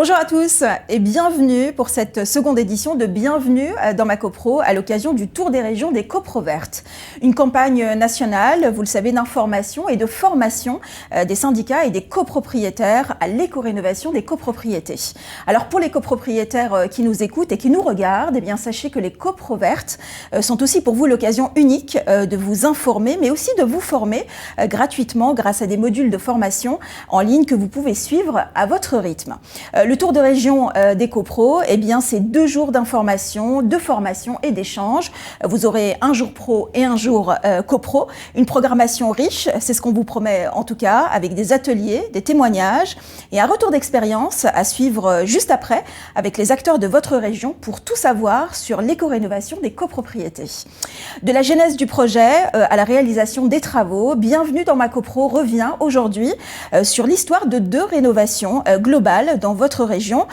Bonjour à tous et bienvenue pour cette seconde édition de Bienvenue dans ma copro à l'occasion du Tour des régions des copros vertes. Une campagne nationale, vous le savez, d'information et de formation des syndicats et des copropriétaires à l'éco-rénovation des copropriétés. Alors pour les copropriétaires qui nous écoutent et qui nous regardent, eh bien sachez que les copros vertes sont aussi pour vous l'occasion unique de vous informer mais aussi de vous former gratuitement grâce à des modules de formation en ligne que vous pouvez suivre à votre rythme. Le tour de région des copros, eh bien, c'est 2 jours d'information, de formation et d'échange. Vous aurez un jour pro et un jour copro. Une programmation riche, c'est ce qu'on vous promet en tout cas, avec des ateliers, des témoignages et un retour d'expérience à suivre juste après avec les acteurs de votre région pour tout savoir sur l'éco-rénovation des copropriétés. De la genèse du projet à la réalisation des travaux, Bienvenue dans ma copro revient aujourd'hui sur l'histoire de 2 rénovations globales dans votre région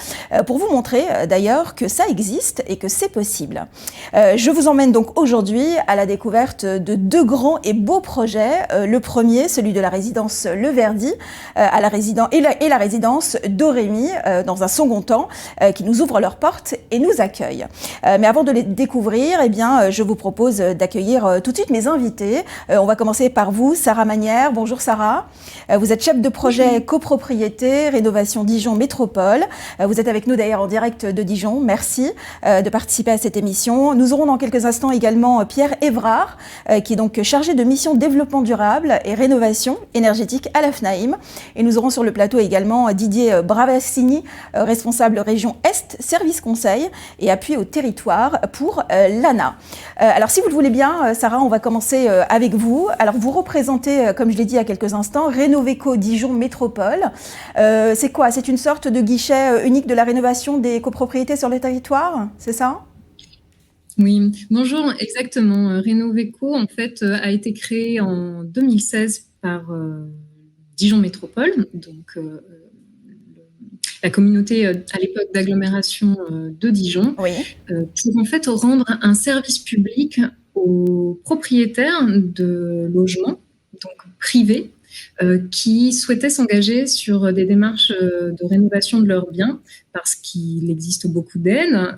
pour vous montrer d'ailleurs que ça existe et que c'est possible. Je vous emmène donc aujourd'hui à la découverte de 2 grands et beaux projets. Le premier, celui de la résidence Le Verdi à la résidence Dorémy dans un second temps qui nous ouvrent leurs portes et nous accueillent. Mais avant de les découvrir, eh bien, je vous propose d'accueillir tout de suite mes invités. On va commencer par vous, Sarah Manière. Bonjour Sarah. Vous êtes chef de projet copropriété, rénovation Dijon Métropole. Vous êtes avec nous d'ailleurs en direct de Dijon. Merci de participer à cette émission. Nous aurons dans quelques instants également Pierre Évrard, qui est donc chargé de mission développement durable et rénovation énergétique à la FNAIM. Et nous aurons sur le plateau également Didier Bravassini, responsable région Est, service conseil et appui au territoire pour l'ANA. Alors si vous le voulez bien, Sarah, on va commencer avec vous. Alors vous représentez, comme je l'ai dit il y a quelques instants, Rénovéco Dijon Métropole. C'est quoi? C'est une sorte de guichet unique de la rénovation des copropriétés sur le territoire, c'est ça? Oui, bonjour, exactement. Rénovéco, en fait, a été créé en 2016 par Dijon Métropole, donc la communauté à l'époque d'agglomération de Dijon, Oui. pour en fait rendre un service public aux propriétaires de logements, donc privés, qui souhaitaient s'engager sur des démarches de rénovation de leurs biens parce qu'il existe beaucoup d'aides,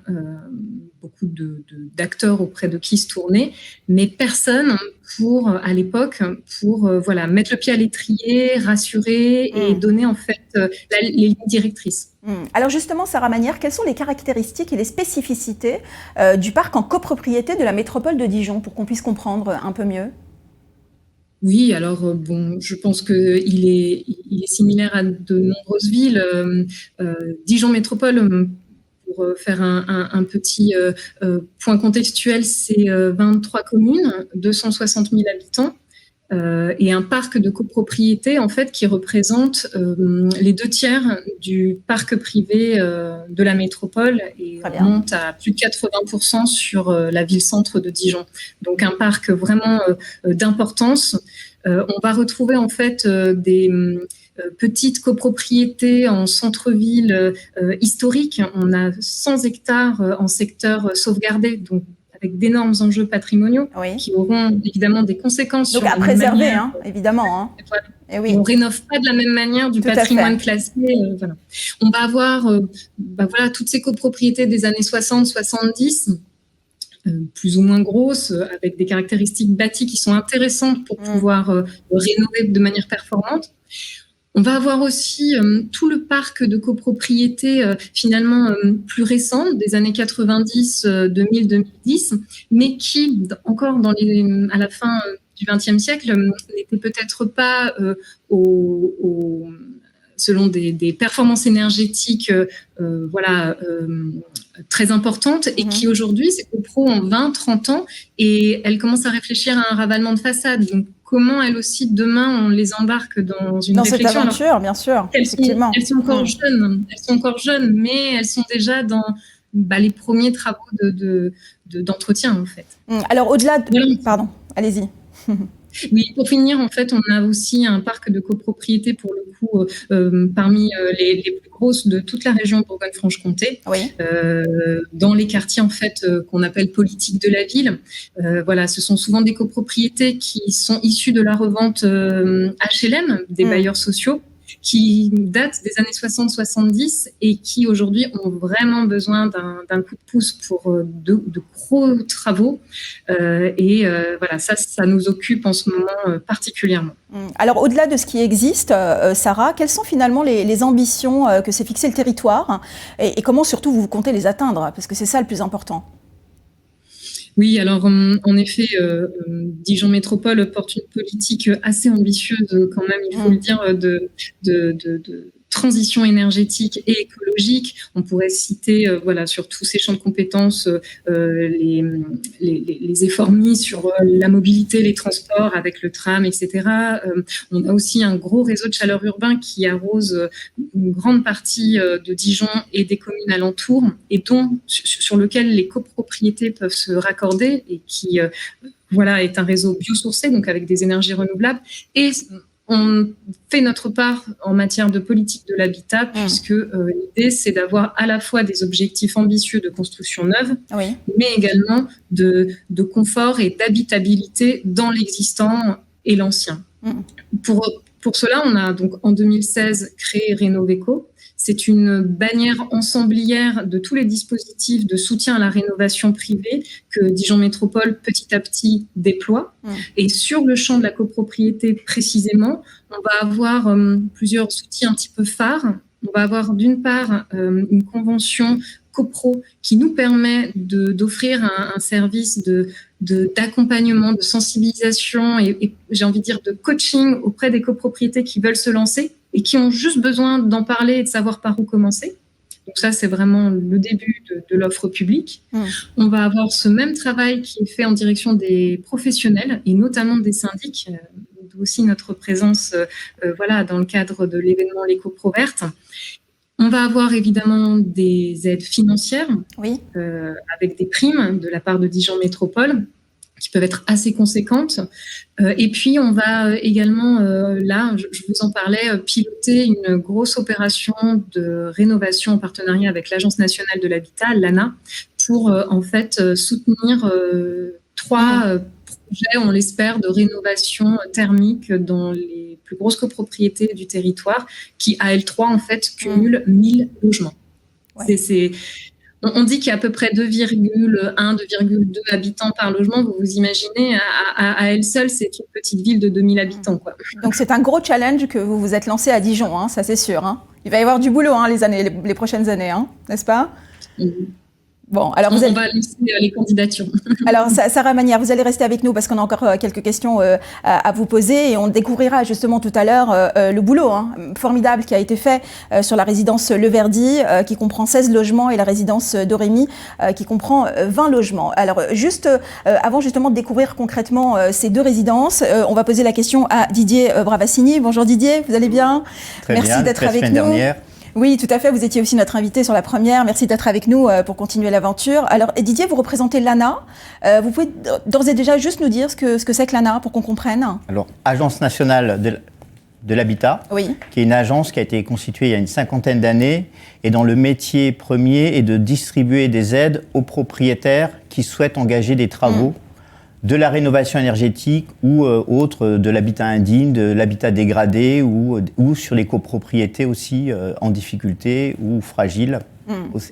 beaucoup d'acteurs auprès de qui se tourner, mais personne à l'époque, pour mettre le pied à l'étrier, rassurer et donner en fait les lignes directrices. Alors justement, Sarah Manière, quelles sont les caractéristiques et les spécificités du parc en copropriété de la métropole de Dijon pour qu'on puisse comprendre un peu mieux? Oui, alors je pense qu'il est similaire à de nombreuses villes. Dijon Métropole, pour faire un petit point contextuel, c'est 23 communes, 260 000 habitants. Et un parc de copropriété en fait qui représente les 2/3 du parc privé de la métropole et monte à plus de 80% sur la ville-centre de Dijon. Donc un parc vraiment d'importance. On va retrouver en fait des petites copropriétés en centre-ville historique. On a 100 hectares en secteur sauvegardé, donc avec d'énormes enjeux patrimoniaux qui auront évidemment des conconséquences. Donc à préserver, évidemment. Hein. Voilà. Et oui. On ne rénove pas de la même manière du patrimoine classé. Voilà. On va avoir toutes ces copropriétés des années 60-70, plus ou moins grosses, avec des caractéristiques bâties qui sont intéressantes pour pouvoir rénover de manière performante. On va avoir aussi tout le parc de copropriétés finalement plus récent, des années 90, 2000, 2010, mais qui, encore à la fin du XXe siècle, n'était peut-être pas selon des performances énergétiques très importantes et qui aujourd'hui, ces copros ont 20, 30 ans et elles commencent à réfléchir à un ravalement de façade. Donc, comment elles aussi, demain, on les embarque dans une réflexion. Dans cette aventure, alors, bien sûr, effectivement. Elles sont encore jeunes, mais elles sont déjà dans les premiers travaux d'entretien, en fait. Alors, au-delà de... Pardon, allez-y. Oui, pour finir, en fait, on a aussi un parc de copropriété, pour le coup, parmi les plus grosses de toute la région Bourgogne-Franche-Comté, dans les quartiers, en fait, qu'on appelle politiques de la ville. Ce sont souvent des copropriétés qui sont issues de la revente HLM, des bailleurs sociaux, qui datent des années 60-70 et qui aujourd'hui ont vraiment besoin d'un coup de pouce pour de gros travaux. Voilà, ça nous occupe en ce moment particulièrement. Alors, au-delà de ce qui existe, Sarah, quelles sont finalement les ambitions que s'est fixé le territoire et comment surtout vous comptez les atteindre? Parce que c'est ça le plus important. Oui, alors en effet, Dijon Métropole porte une politique assez ambitieuse quand même, il faut le dire, de transition énergétique et écologique. On pourrait citer voilà, sur tous ces champs de compétences les efforts mis sur la mobilité, les transports avec le tram, etc. On a aussi un gros réseau de chaleur urbain qui arrose une grande partie de Dijon et des communes alentours et sur lequel les copropriétés peuvent se raccorder et qui voilà, est un réseau biosourcé, donc avec des énergies renouvelables. Et on fait notre part en matière de politique de l'habitat, puisque l'idée, c'est d'avoir à la fois des objectifs ambitieux de construction neuve, mais également de confort et d'habitabilité dans l'existant et l'ancien. Pour cela, on a donc en 2016 créé Rénovéco. C'est une bannière ensemblière de tous les dispositifs de soutien à la rénovation privée que Dijon Métropole petit à petit déploie. Et sur le champ de la copropriété précisément, on va avoir plusieurs outils un petit peu phares. On va avoir d'une part une convention copro qui nous permet d'offrir un service d'accompagnement, de sensibilisation et j'ai envie de dire de coaching auprès des copropriétés qui veulent se lancer et qui ont juste besoin d'en parler et de savoir par où commencer. Donc ça, c'est vraiment le début de l'offre publique. On va avoir ce même travail qui est fait en direction des professionnels et notamment des syndics, d'où aussi notre présence voilà, dans le cadre de l'événement Les Copros Vertes. On va avoir évidemment des aides financières avec des primes de la part de Dijon Métropole qui peuvent être assez conséquentes. Et puis, on va également, là, je vous en parlais, piloter une grosse opération de rénovation en partenariat avec l'Agence nationale de l'habitat, l'ANA, pour en fait soutenir 3 projets, on l'espère, de rénovation thermique dans les plus grosses copropriétés du territoire, qui, à L3, en fait, cumulent 1000 logements. On dit qu'il y a à peu près 2,1, 2,2 habitants par logement. Vous vous imaginez, à elle seule, c'est une petite ville de 2000 habitants, quoi. Donc, c'est un gros challenge que vous vous êtes lancé à Dijon, hein, ça c'est sûr. Hein. Il va y avoir du boulot les prochaines années, hein, n'est-ce pas ? Bon, alors on va lancer les candidatures. Alors, Sarah Manière, vous allez rester avec nous parce qu'on a encore quelques questions à vous poser et on découvrira justement tout à l'heure le boulot formidable qui a été fait sur la résidence Le Verdi qui comprend 16 logements et la résidence Dorémy qui comprend 20 logements. Alors, juste avant justement de découvrir concrètement ces 2 résidences, on va poser la question à Didier Bravassini. Bonjour Didier, vous allez bien ? Merci d'être avec nous. Dernière. Oui, tout à fait. Vous étiez aussi notre invité sur la première. Merci d'être avec nous pour continuer l'aventure. Alors, Didier, vous représentez l'ANA. Vous pouvez d'ores et déjà juste nous dire ce que c'est que l'ANA pour qu'on comprenne ? Alors, Agence nationale de l'habitat, qui est une agence qui a été constituée il y a une 50aine d'années et dont le métier premier est de distribuer des aides aux propriétaires qui souhaitent engager des travaux de la rénovation énergétique ou autre, de l'habitat indigne, de l'habitat dégradé ou sur les copropriétés aussi en difficulté ou fragiles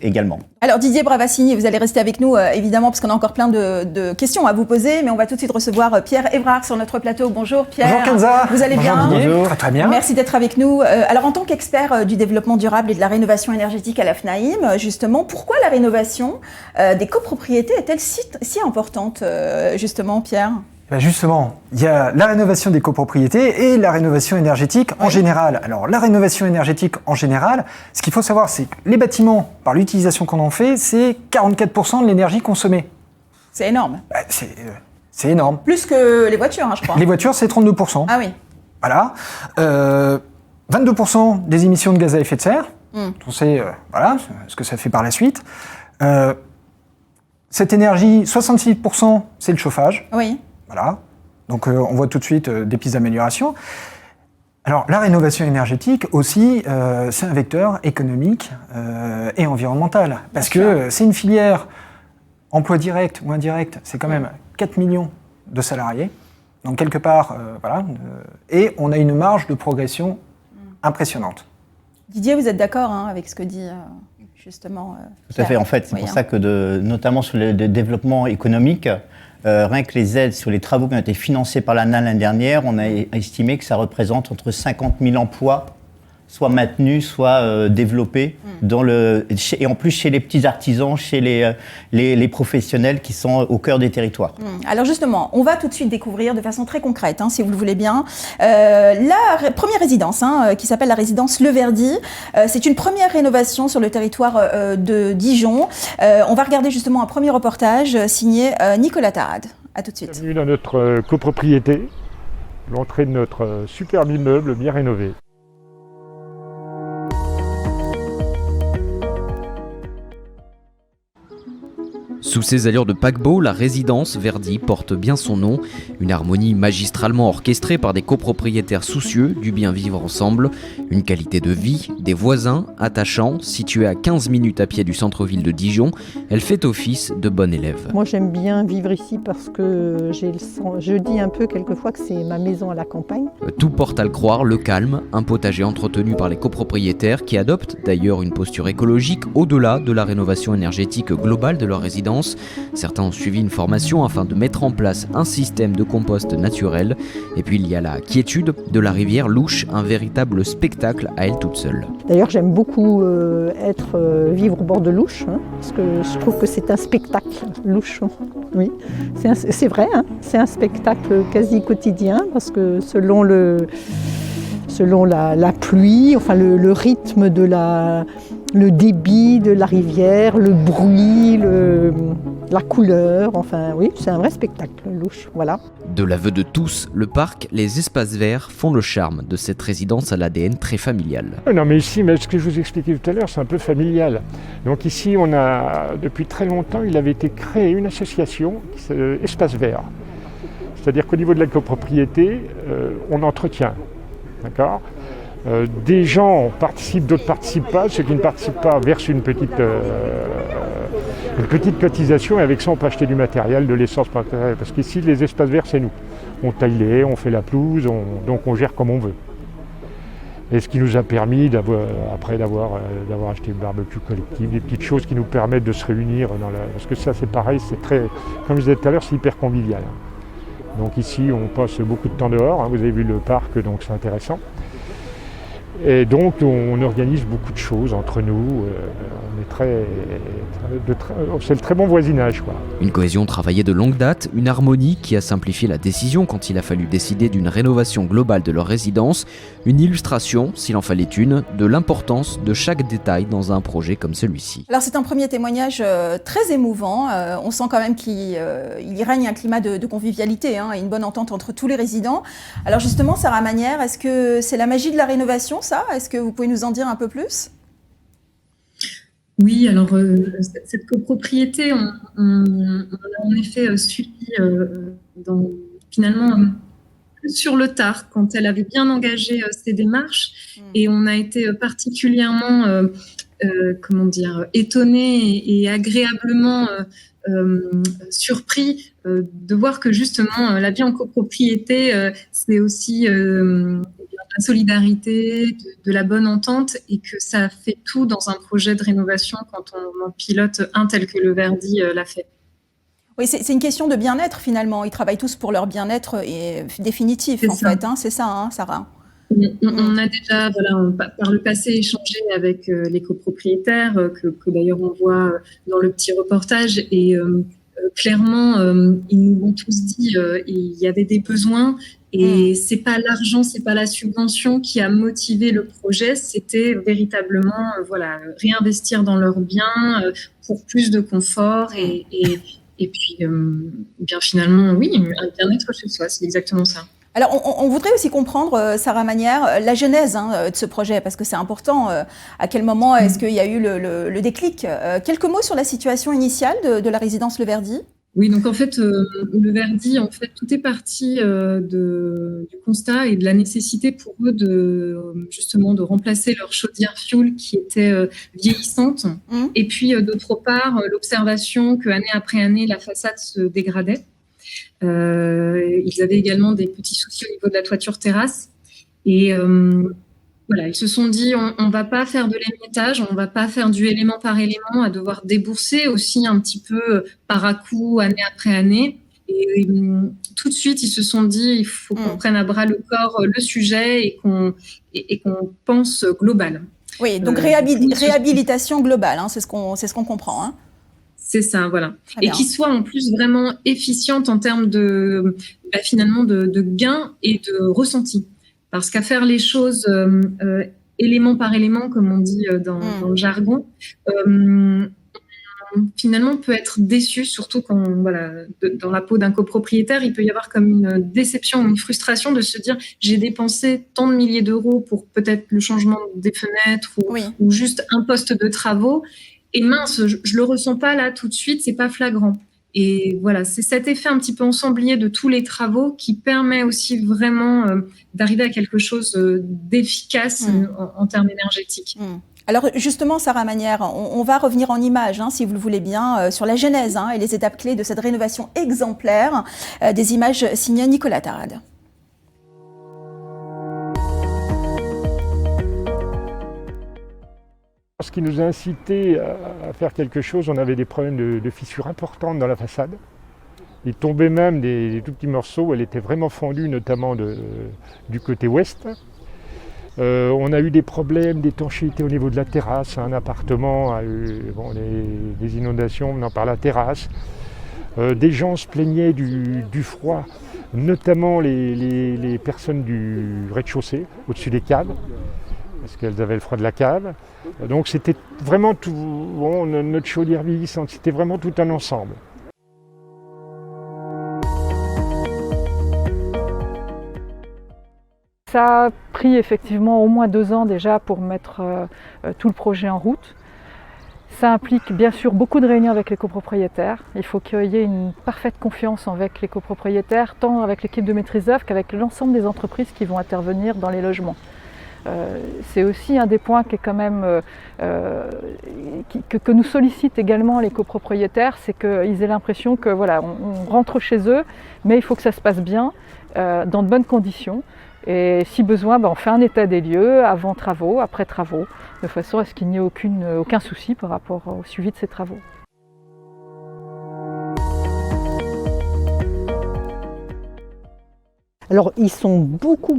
également. Alors Didier Bravassini, vous allez rester avec nous évidemment parce qu'on a encore plein de questions à vous poser, mais on va tout de suite recevoir Pierre Evrard sur notre plateau. Bonjour Pierre. Bonjour Kenza. Vous allez bien ? Bonjour. Très bien. Merci d'être avec nous. Alors en tant qu'expert du développement durable et de la rénovation énergétique à la FNAIM, justement, pourquoi la rénovation des copropriétés est-elle si importante justement Pierre ? Ben justement, il y a la rénovation des copropriétés et la rénovation énergétique en général. Alors, la rénovation énergétique en général, ce qu'il faut savoir, c'est que les bâtiments, par l'utilisation qu'on en fait, c'est 44% de l'énergie consommée. C'est énorme. Ben, c'est énorme. Plus que les voitures, je crois. Les voitures, c'est 32%. Ah oui. Voilà. 22% des émissions de gaz à effet de serre. On sait voilà, ce que ça fait par la suite. Cette énergie, 66%, c'est le chauffage. Oui. Voilà, donc on voit tout de suite des pistes d'amélioration. Alors la rénovation énergétique aussi, c'est un vecteur économique et environnemental, parce que c'est une filière emploi direct ou indirect, c'est quand même 4 millions de salariés, donc quelque part, voilà, et on a une marge de progression impressionnante. Didier, vous êtes d'accord avec ce que dit justement Tout à fait, en fait, c'est pour ça que notamment sur le développement économique, rien que les aides sur les travaux qui ont été financés par l'ANA l'année dernière, on a estimé que ça représente entre 50 000 emplois, soit maintenus, soit développés, et en plus chez les petits artisans, chez les professionnels qui sont au cœur des territoires. Alors justement, on va tout de suite découvrir de façon très concrète, si vous le voulez bien, la première résidence qui s'appelle la résidence Le Verdi. C'est une première rénovation sur le territoire de Dijon. On va regarder justement un premier reportage signé Nicolas Tarade. A tout de suite. Bienvenue dans notre copropriété, l'entrée de notre superbe immeuble bien rénové. Sous ses allures de paquebot, la résidence Verdi porte bien son nom, une harmonie magistralement orchestrée par des copropriétaires soucieux du bien vivre ensemble, une qualité de vie, des voisins attachants, située à 15 minutes à pied du centre-ville de Dijon, elle fait office de bonne élève. Moi j'aime bien vivre ici parce que je dis un peu quelquefois que c'est ma maison à la campagne. Tout porte à le croire, le calme, un potager entretenu par les copropriétaires qui adoptent d'ailleurs une posture écologique au-delà de la rénovation énergétique globale de leur résidence. Certains ont suivi une formation afin de mettre en place un système de compost naturel. Et puis il y a la quiétude de la rivière Louche, un véritable spectacle à elle toute seule. D'ailleurs j'aime beaucoup vivre au bord de Louche, parce que je trouve que c'est un spectacle, Louche. Oui, c'est vrai, c'est un spectacle quasi quotidien, parce que selon la pluie, enfin le rythme de le débit de la rivière, le bruit, la couleur, enfin oui, c'est un vrai spectacle, Louche, voilà. De l'aveu de tous, le parc, les espaces verts font le charme de cette résidence à l'ADN très familial. Non mais ici, ce que je vous expliquais tout à l'heure, c'est un peu familial. Donc ici, on a, depuis très longtemps, il avait été créé une association, Espace Vert. C'est-à-dire qu'au niveau de la copropriété, on entretient, d'accord ? Des gens participent, d'autres ne participent pas. Ceux qui ne participent pas versent une petite cotisation et avec ça on peut acheter du matériel, de l'essence matérielle. Parce qu'ici les espaces verts c'est nous. On taille, on fait la pelouse, donc on gère comme on veut. Et ce qui nous a permis d'avoir acheté une barbecue collective, des petites choses qui nous permettent de se réunir. Parce que ça c'est pareil, c'est très, comme je disais tout à l'heure, c'est hyper convivial. Donc ici on passe beaucoup de temps dehors, vous avez vu le parc, donc c'est intéressant. Et donc on organise beaucoup de choses entre nous, c'est le très bon voisinage, quoi. Une cohésion travaillée de longue date, une harmonie qui a simplifié la décision quand il a fallu décider d'une rénovation globale de leur résidence, une illustration, s'il en fallait une, de l'importance de chaque détail dans un projet comme celui-ci. Alors c'est un premier témoignage très émouvant, on sent quand même qu'il y règne un climat de convivialité et une bonne entente entre tous les résidents. Alors justement, Sarah Manière, est-ce que c'est la magie de la rénovation, ça ? Est-ce que vous pouvez nous en dire un peu plus ? Oui, alors cette copropriété, on a en effet suivi finalement sur le tard, quand elle avait bien engagé ses démarches, et on a été particulièrement étonnés et agréablement surpris de voir que justement la vie en copropriété, c'est aussi la solidarité, de la bonne entente, et que ça fait tout dans un projet de rénovation quand on en pilote un tel que le Verdi l'a fait. Oui, c'est une question de bien-être finalement. Ils travaillent tous pour leur bien-être définitif en fait. C'est ça, Sarah. On a déjà, par le passé, échangé avec les copropriétaires, que d'ailleurs on voit dans le petit reportage, et clairement, ils nous ont tous dit il y avait des besoins, et c'est pas l'argent, c'est pas la subvention qui a motivé le projet, c'était véritablement réinvestir dans leurs biens pour plus de confort et puis bien finalement, oui, un bien-être chez soi, c'est exactement ça. Alors, on voudrait aussi comprendre, Sarah Manière, la genèse de ce projet, parce que c'est important. À quel moment est-ce qu'il y a eu le déclic ? Quelques mots sur la situation initiale de la résidence Le Verdi ? Oui, donc en fait, le Verdi, tout est parti du constat et de la nécessité pour eux de remplacer leur chaudière fioul qui était vieillissante. Et puis, d'autre part, l'observation que année après année, la façade se dégradait. Ils avaient également des petits soucis au niveau de la toiture terrasse. Et Voilà, ils se sont dit, on ne va pas faire de l'émiettage, on ne va pas faire du élément par élément, à devoir débourser aussi un petit peu par à-coup, année après année. Et tout de suite, ils se sont dit, il faut qu'on prenne à bras le corps le sujet et qu'on pense global. Oui, donc réhabilitation globale, hein, c'est ce qu'on comprend. Hein. C'est ça, voilà. Et qui soit en plus vraiment efficiente en termes finalement de gains et de ressenti. Parce qu'à faire les choses élément par élément, comme on dit dans le jargon, finalement on peut être déçu, surtout quand dans la peau d'un copropriétaire, il peut y avoir comme une déception, une frustration de se dire j'ai dépensé tant de milliers d'euros pour peut-être le changement des fenêtres ou juste un poste de travaux, et mince, je le ressens pas là tout de suite, c'est pas flagrant. Et voilà, c'est cet effet un petit peu ensemblier de tous les travaux qui permet aussi vraiment d'arriver à quelque chose d'efficace en termes énergétiques. Alors justement, Sarah Manière, on va revenir en images, hein, si vous le voulez bien, sur la genèse et les étapes clés de cette rénovation exemplaire. Des images signées Nicolas Tarade. Ce qui nous a incité à faire quelque chose, on avait des problèmes de fissures importantes dans la façade. Il tombait même des tout petits morceaux, elle était vraiment fendue, notamment du côté ouest. On a eu des problèmes d'étanchéité au niveau de la terrasse. Un appartement a eu des inondations venant par la terrasse. Des gens se plaignaient du froid, notamment les personnes du rez-de-chaussée, au-dessus des caves, parce qu'elles avaient le froid de la cave. Donc c'était vraiment tout, notre chaudière vieillissante, c'était vraiment tout un ensemble. Ça a pris effectivement au moins 2 ans déjà pour mettre tout le projet en route. Ça implique bien sûr beaucoup de réunions avec les copropriétaires. Il faut qu'il y ait une parfaite confiance avec les copropriétaires, tant avec l'équipe de maîtrise d'œuvre qu'avec l'ensemble des entreprises qui vont intervenir dans les logements. C'est aussi un des points qui est quand même que nous sollicitent également les copropriétaires, c'est qu'ils aient l'impression que voilà, on rentre chez eux, mais il faut que ça se passe bien, dans de bonnes conditions. Et si besoin, on fait un état des lieux avant travaux, après travaux, de façon à ce qu'il n'y ait aucun souci par rapport au suivi de ces travaux. Alors, ils sont beaucoup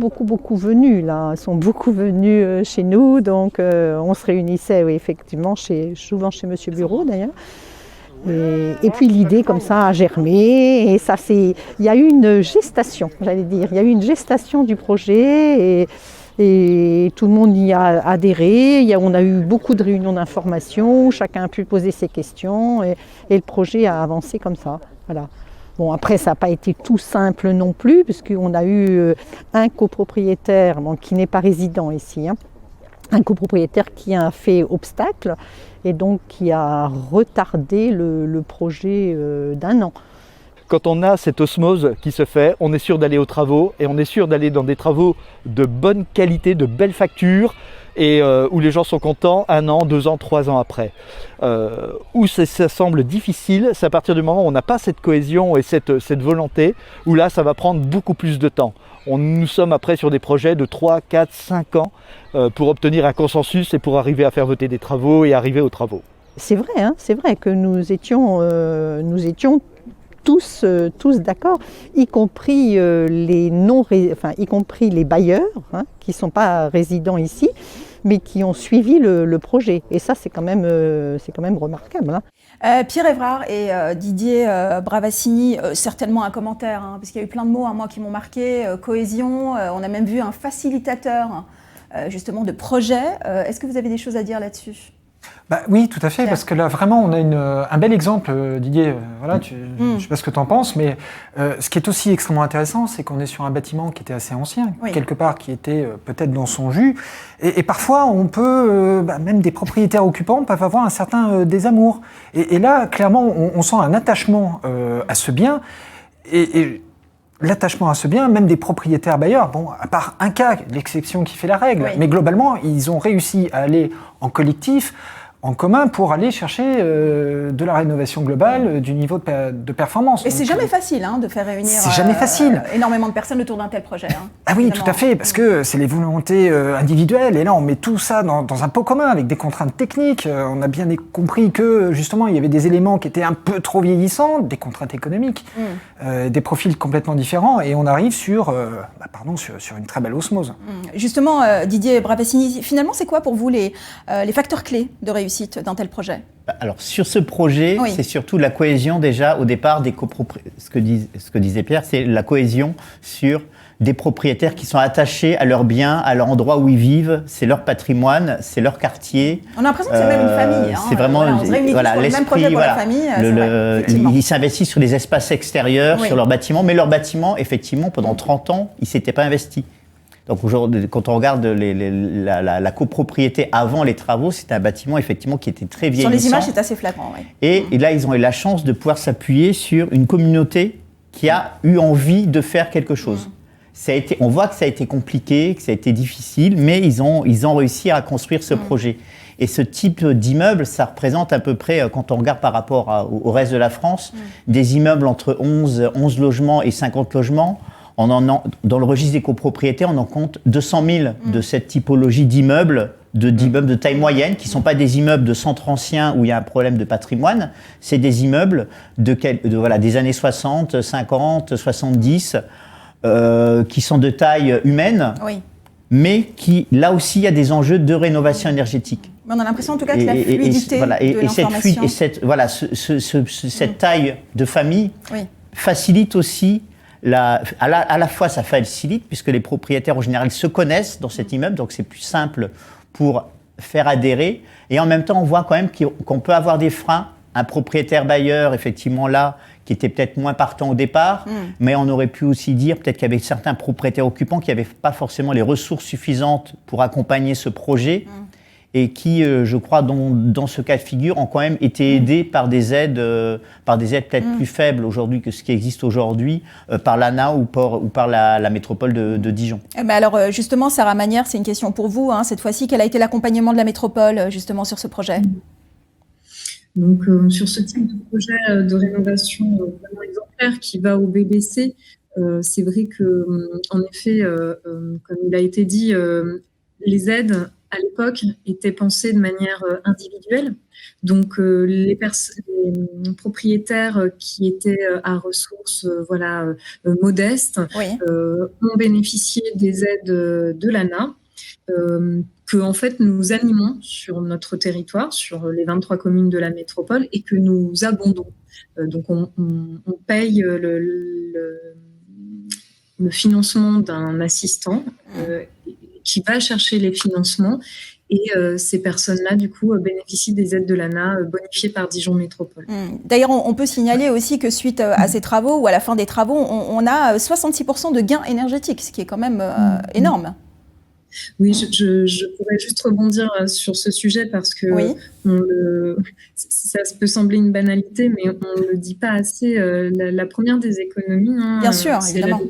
venus, là. Ils sont beaucoup venus chez nous, donc on se réunissait, oui, effectivement, souvent chez Monsieur Bureau, d'ailleurs. Et puis l'idée, comme ça, a germé, et ça, il y a eu une gestation, j'allais dire. Il y a eu une gestation du projet, et tout le monde y a adhéré. On a eu beaucoup de réunions d'information, chacun a pu poser ses questions, et le projet a avancé comme ça, voilà. Bon, après, ça n'a pas été tout simple non plus, puisqu'on a eu un copropriétaire qui n'est pas résident ici, hein, un copropriétaire qui a fait obstacle et donc qui a retardé le projet d'1 an. Quand on a cette osmose qui se fait, on est sûr d'aller aux travaux et on est sûr d'aller dans des travaux de bonne qualité, de belle facture, et où les gens sont contents 1 an, 2 ans, 3 ans après. Où ça semble difficile, c'est à partir du moment où on n'a pas cette cohésion et cette volonté, où là ça va prendre beaucoup plus de temps. Nous sommes après sur des projets de 3, 4, 5 ans pour obtenir un consensus et pour arriver à faire voter des travaux et arriver aux travaux. C'est vrai, hein, c'est vrai que nous étions tous d'accord, y compris y compris les bailleurs, hein, qui ne sont pas résidents ici, mais qui ont suivi le projet. Et ça, c'est quand même remarquable. Hein. Pierre Évrard et Didier Bravassini, certainement un commentaire, hein, parce qu'il y a eu plein de mots, hein, moi, qui m'ont marqué. Cohésion, on a même vu un facilitateur, justement, de projet. Est-ce que vous avez des choses à dire là-dessus ? Oui, tout à fait, parce que là, vraiment, on a un bel exemple, Didier, voilà, je ne sais pas ce que tu en penses, mais ce qui est aussi extrêmement intéressant, c'est qu'on est sur un bâtiment qui était assez ancien, quelque part, qui était peut-être dans son jus, et parfois, on peut, même des propriétaires occupants peuvent avoir un certain désamour. Et là, clairement, on sent un attachement à ce bien, et l'attachement à ce bien, même des propriétaires bailleurs, bon, à part un cas, l'exception qui fait la règle, mais globalement, ils ont réussi à aller en collectif, en commun pour aller chercher de la rénovation globale, du niveau de performance. Et c'est jamais facile de faire réunir énormément de personnes autour d'un tel projet. Ah oui, tout à fait, parce que c'est les volontés individuelles, et là on met tout ça dans un pot commun avec des contraintes techniques. On a bien compris que justement il y avait des éléments qui étaient un peu trop vieillissants, des contraintes économiques, des profils complètement différents, et on arrive sur une très belle osmose. Justement, Didier Bravassini, finalement c'est quoi pour vous les facteurs clés de réussite d'un tel projet? Alors sur ce projet, c'est surtout la cohésion déjà au départ des copropriétaires. Ce que disait Pierre, c'est la cohésion sur des propriétaires qui sont attachés à leurs biens, à l'endroit où ils vivent, c'est leur patrimoine, c'est leur quartier. On a l'impression que c'est même une famille. C'est vraiment on se réunit tous pour le même projet pour la famille. Ils s'investissent sur des espaces extérieurs, sur leurs bâtiments, mais leurs bâtiments, effectivement, pendant 30 ans, ils ne s'étaient pas investis. Donc aujourd'hui, quand on regarde la copropriété avant les travaux, c'était un bâtiment effectivement qui était très vieillissant. Sur les images, c'est assez flagrant. Et là, ils ont eu la chance de pouvoir s'appuyer sur une communauté qui a eu envie de faire quelque chose. On voit que ça a été compliqué, que ça a été difficile, mais ils ont réussi à construire ce projet. Et ce type d'immeuble, ça représente à peu près, quand on regarde par rapport au reste de la France, des immeubles entre 11 logements et 50 logements. Dans le registre des copropriétés, on en compte 200 000 de cette typologie d'immeubles, d'immeubles de taille moyenne, qui ne sont pas des immeubles de centres anciens où il y a un problème de patrimoine, c'est des immeubles des années 60, 50, 70, qui sont de taille humaine, mais qui, là aussi, il y a des enjeux de rénovation énergétique. Mais on a l'impression en tout cas que la fluidité de l'information... Cette taille de famille facilite aussi à la fois ça facilite puisque les propriétaires en général se connaissent dans cet immeuble, donc c'est plus simple pour faire adhérer, et en même temps on voit quand même qu'on peut avoir des freins. Un propriétaire bailleur effectivement là qui était peut-être moins partant au départ, mais on aurait pu aussi dire peut-être qu'il y avait certains propriétaires occupants qui n'avaient pas forcément les ressources suffisantes pour accompagner ce projet, et qui, je crois, dans ce cas de figure, ont quand même été aidés par des aides peut-être plus faibles aujourd'hui que ce qui existe aujourd'hui, par l'ANA ou par la métropole de Dijon. Mais alors, justement, Sarah Manière, c'est une question pour vous, cette fois-ci. Quel a été l'accompagnement de la métropole, justement, sur ce projet ? Donc, sur ce type de projet de rénovation vraiment exemplaire qui va au BBC, c'est vrai que, en effet, comme il a été dit, les aides à l'époque étaient pensées de manière individuelle. Donc, les propriétaires qui étaient à ressources modestes ont bénéficié des aides de l'ANA, que en fait nous animons sur notre territoire, sur les 23 communes de la métropole, et que nous abondons. Donc, on paye le financement d'un assistant qui va chercher les financements, et ces personnes-là, du coup, bénéficient des aides de l'ANA bonifiées par Dijon Métropole. D'ailleurs, on peut signaler aussi que suite à ces travaux, ou à la fin des travaux, on a 66% de gains énergétiques, ce qui est quand même énorme. Oui, je pourrais juste rebondir sur ce sujet parce que ça peut sembler une banalité, mais on ne le dit pas assez. La première des économies, bien sûr, évidemment.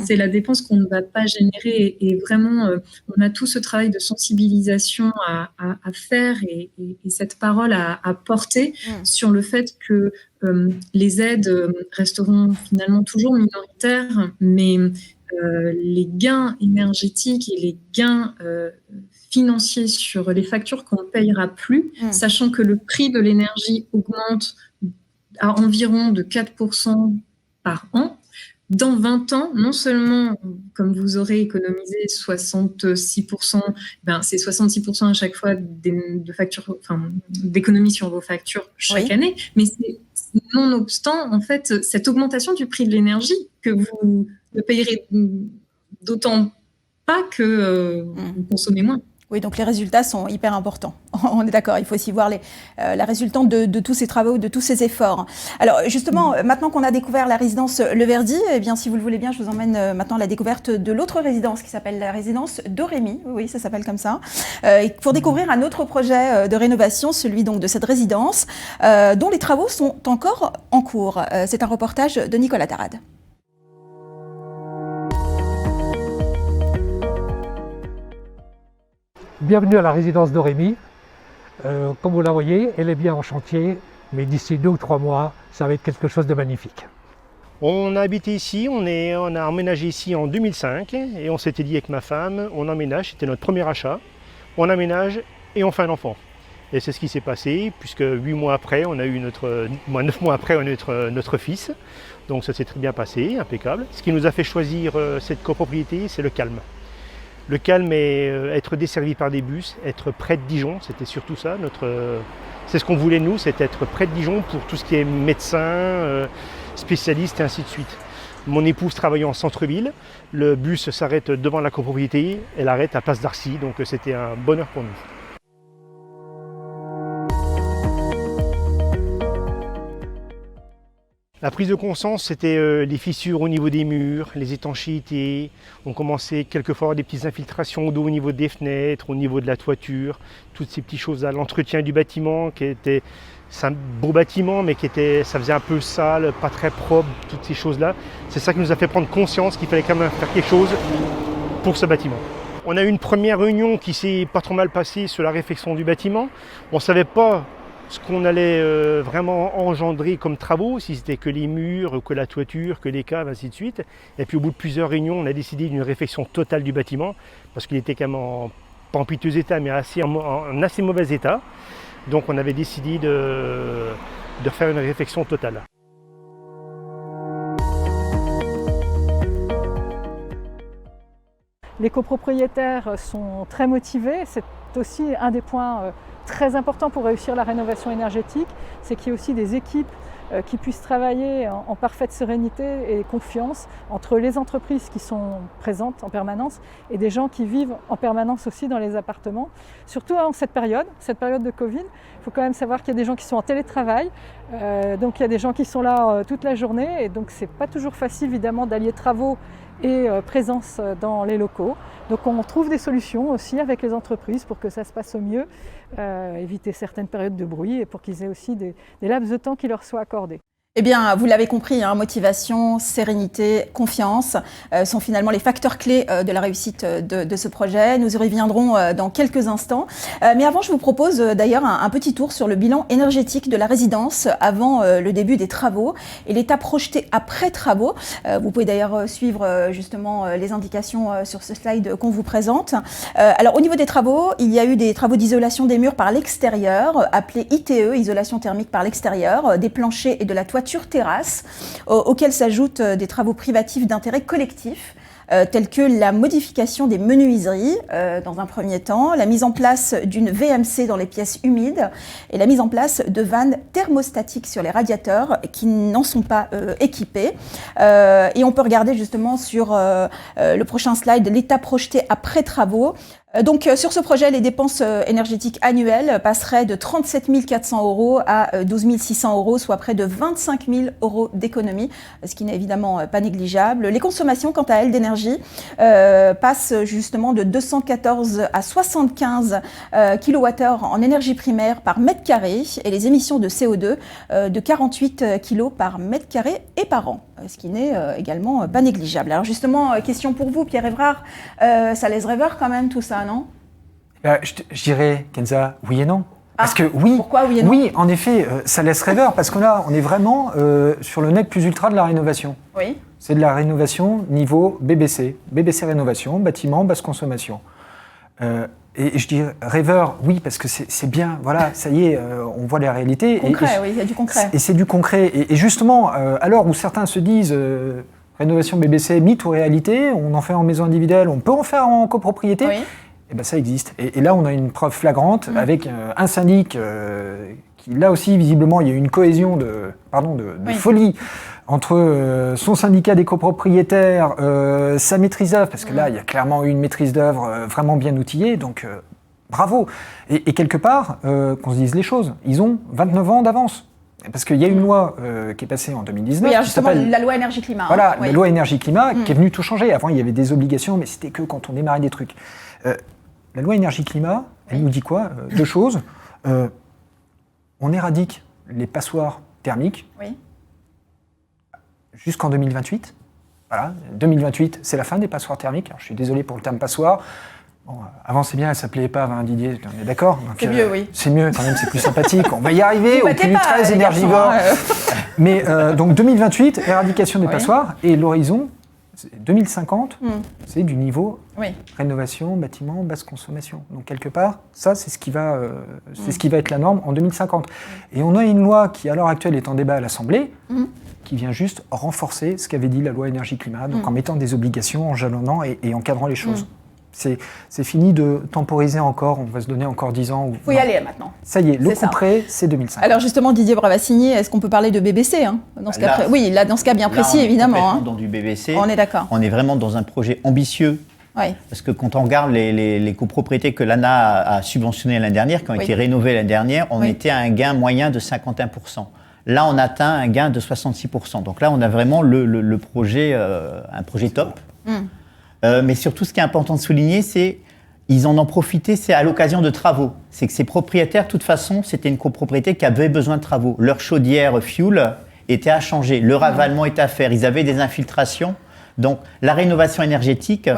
C'est la dépense qu'on ne va pas générer, et vraiment, on a tout ce travail de sensibilisation à faire, et cette parole à porter sur le fait que les aides resteront finalement toujours minoritaires, mais les gains énergétiques et les gains financiers sur les factures qu'on ne payera plus, sachant que le prix de l'énergie augmente à environ de 4% par an. Dans 20 ans, non seulement, comme vous aurez économisé 66%, c'est 66% à chaque fois d'économies sur vos factures chaque année, mais c'est nonobstant, en fait, cette augmentation du prix de l'énergie que vous ne payerez d'autant pas que vous consommez moins. Oui, donc les résultats sont hyper importants. On est d'accord, il faut aussi voir la résultante de tous ces travaux, de tous ces efforts. Alors justement, maintenant qu'on a découvert la résidence Le Verdi, eh bien, si vous le voulez bien, je vous emmène maintenant à la découverte de l'autre résidence qui s'appelle la résidence Dorémy. Oui, ça s'appelle comme ça. Pour découvrir un autre projet de rénovation, celui donc de cette résidence, dont les travaux sont encore en cours. C'est un reportage de Nicolas Tarade. Bienvenue à la résidence Dorémy. Comme vous la voyez, elle est bien en chantier, mais d'ici 2 ou 3 mois, ça va être quelque chose de magnifique. On a habité ici, on a emménagé ici en 2005 et on s'était dit avec ma femme, on emménage, c'était notre premier achat, on emménage et on fait un enfant. Et c'est ce qui s'est passé, puisque 9 mois après, on a eu notre fils. Donc ça s'est très bien passé, impeccable. Ce qui nous a fait choisir cette copropriété, c'est le calme. Le calme est être desservi par des bus, être près de Dijon, c'était surtout ça. C'est ce qu'on voulait nous, c'est être près de Dijon pour tout ce qui est médecin, spécialiste et ainsi de suite. Mon épouse travaillant en centre-ville, le bus s'arrête devant la copropriété, elle arrête à Place d'Arcy, donc c'était un bonheur pour nous. La prise de conscience, c'était les fissures au niveau des murs, les étanchéités. On commençait quelquefois à avoir des petites infiltrations d'eau au niveau des fenêtres, au niveau de la toiture, toutes ces petites choses-là. L'entretien du bâtiment, c'est un beau bâtiment, mais ça faisait un peu sale, pas très propre, toutes ces choses-là. C'est ça qui nous a fait prendre conscience qu'il fallait quand même faire quelque chose pour ce bâtiment. On a eu une première réunion qui s'est pas trop mal passée sur la réfection du bâtiment. On ne savait pas ce qu'on allait vraiment engendrer comme travaux, si c'était que les murs, que la toiture, que les caves, ainsi de suite. Et puis au bout de plusieurs réunions, on a décidé d'une réfection totale du bâtiment, parce qu'il était quand même pas en piteux état, mais en assez mauvais état. Donc on avait décidé de faire une réfection totale. Les copropriétaires sont très motivés, c'est aussi un des points très important pour réussir la rénovation énergétique, c'est qu'il y ait aussi des équipes qui puissent travailler en parfaite sérénité et confiance entre les entreprises qui sont présentes en permanence et des gens qui vivent en permanence aussi dans les appartements. Surtout en cette période de Covid, il faut quand même savoir qu'il y a des gens qui sont en télétravail, donc il y a des gens qui sont là toute la journée et donc c'est pas toujours facile évidemment d'allier travaux et présence dans les locaux. Donc on trouve des solutions aussi avec les entreprises pour que ça se passe au mieux, éviter certaines périodes de bruit et pour qu'ils aient aussi des laps de temps qui leur soient accordés. Eh bien, vous l'avez compris, motivation, sérénité, confiance sont finalement les facteurs clés de la réussite de ce projet. Nous y reviendrons dans quelques instants. Mais avant, je vous propose d'ailleurs un petit tour sur le bilan énergétique de la résidence avant le début des travaux et l'état projeté après travaux. Vous pouvez d'ailleurs suivre justement les indications sur ce slide qu'on vous présente. Alors, au niveau des travaux, il y a eu des travaux d'isolation des murs par l'extérieur, appelés ITE, isolation thermique par l'extérieur, des planchers et de la toiture terrasse, auxquels s'ajoutent des travaux privatifs d'intérêt collectif, tels que la modification des menuiseries dans un premier temps, la mise en place d'une VMC dans les pièces humides et la mise en place de vannes thermostatiques sur les radiateurs qui n'en sont pas équipés. Et on peut regarder justement sur le prochain slide l'état projeté après travaux. Donc sur ce projet, les dépenses énergétiques annuelles passeraient de 37 400 € à 12 600 €, soit près de 25 000 € d'économie, ce qui n'est évidemment pas négligeable. Les consommations, quant à elles, d'énergie passent justement de 214 à 75 kWh en énergie primaire par mètre carré et les émissions de CO2 de 48 kg par mètre carré et par an, ce qui n'est également pas négligeable. Alors justement, question pour vous, Pierre Évrard, ça laisse rêveur quand même tout ça, non ? Je dirais, Kenza, oui et non. Parce que oui, pourquoi oui et non ? Oui, en effet, ça laisse rêveur parce que là, on est vraiment sur le nec plus ultra de la rénovation. Oui. C'est de la rénovation niveau BBC. BBC rénovation, bâtiment, basse consommation. Et je dis rêveur, oui, parce que c'est bien, voilà, ça y est, on voit la réalité. Concret, oui, il y a du concret. Et c'est du concret. Et justement, à l'heure où certains se disent rénovation BBC, mythe ou réalité, on en fait en maison individuelle, on peut en faire en copropriété. Oui. Et bien ça existe. Et là, on a une preuve flagrante avec un syndic qui, là aussi, visiblement, il y a eu une cohésion de folie entre son syndicat des copropriétaires, sa maîtrise d'œuvre, parce que là, il y a clairement eu une maîtrise d'œuvre vraiment bien outillée, donc bravo. Et quelque part, qu'on se dise les choses, ils ont 29 ans d'avance. Parce qu'il y a une loi qui est passée en 2019. Oui, alors justement, la loi énergie-climat. Voilà, la loi énergie-climat qui est venue tout changer. Avant, il y avait des obligations, mais c'était que quand on démarrait des trucs. La loi énergie-climat, elle nous dit quoi ? Deux choses. On éradique les passoires thermiques jusqu'en 2028. Voilà, 2028, c'est la fin des passoires thermiques. Alors, je suis désolé pour le terme passoire. Bon, avant, c'est bien, elle s'appelait épave, hein, Didier, on est d'accord? C'est mieux, oui. C'est mieux, quand même, c'est plus sympathique. On va y arriver, au plus pas, 13 énergivore. Mais donc 2028, éradication des passoires, et l'horizon, 2050, c'est du niveau rénovation, bâtiment, basse consommation. Donc quelque part, ça, c'est ce qui va être la norme en 2050. Et on a une loi qui, à l'heure actuelle, est en débat à l'Assemblée, qui vient juste renforcer ce qu'avait dit la loi énergie-climat, donc en mettant des obligations, en jalonnant et encadrant les choses. C'est fini de temporiser encore, on va se donner encore 10 ans. Il faut y aller maintenant. Ça y est, le coup près, c'est 2005. Alors justement, Didier Bravassini, est-ce qu'on peut parler de BBC dans ce cas là, oui, là, dans ce cas bien précis, évidemment. Dans du BBC. On est d'accord. On est vraiment dans un projet ambitieux. Oui. Parce que quand on regarde les copropriétés que l'ANA a subventionnées l'année dernière, qui ont été rénovées l'année dernière, on était à un gain moyen de 51%. Là, on atteint un gain de 66%. Donc là, on a vraiment le projet, un projet top. Mais surtout, ce qui est important de souligner, c'est qu'ils en ont profité, c'est à l'occasion de travaux. C'est que ces propriétaires, de toute façon, c'était une copropriété qui avait besoin de travaux. Leur chaudière fuel était à changer, le ravalement était à faire, ils avaient des infiltrations. Donc, la rénovation énergétique,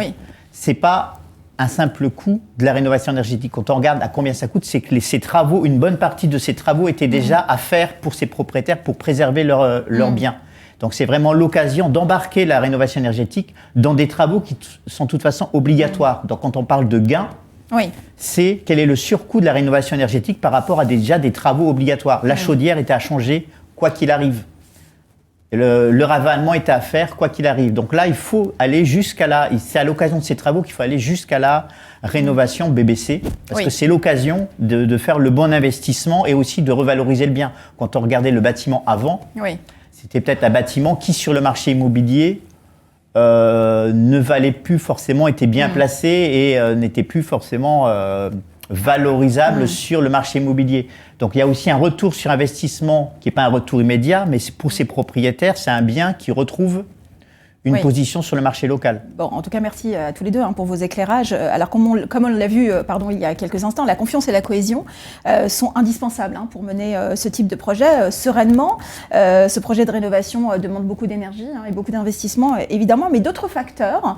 c'est pas un simple coût de la rénovation énergétique. Quand on regarde à combien ça coûte, c'est que ces travaux, une bonne partie de ces travaux étaient déjà à faire pour ces propriétaires pour préserver leurs biens. Donc c'est vraiment l'occasion d'embarquer la rénovation énergétique dans des travaux qui sont de toute façon obligatoires. Donc quand on parle de gain, c'est quel est le surcoût de la rénovation énergétique par rapport à déjà des travaux obligatoires. La chaudière était à changer quoi qu'il arrive. Le ravalement était à faire quoi qu'il arrive. Donc là, il faut aller jusqu'à la... C'est à l'occasion de ces travaux qu'il faut aller jusqu'à la rénovation BBC. Parce que c'est l'occasion de faire le bon investissement et aussi de revaloriser le bien. Quand on regardait le bâtiment avant... C'était peut-être un bâtiment qui, sur le marché immobilier, ne valait plus forcément, était bien placé et n'était plus forcément valorisable sur le marché immobilier. Donc il y a aussi un retour sur investissement qui n'est pas un retour immédiat, mais pour ces propriétaires, c'est un bien qui retrouve une position sur le marché local. Bon, en tout cas, merci à tous les deux pour vos éclairages. Alors, comme on l'a vu il y a quelques instants, la confiance et la cohésion sont indispensables pour mener ce type de projet sereinement. Ce projet de rénovation demande beaucoup d'énergie et beaucoup d'investissement, évidemment, mais d'autres facteurs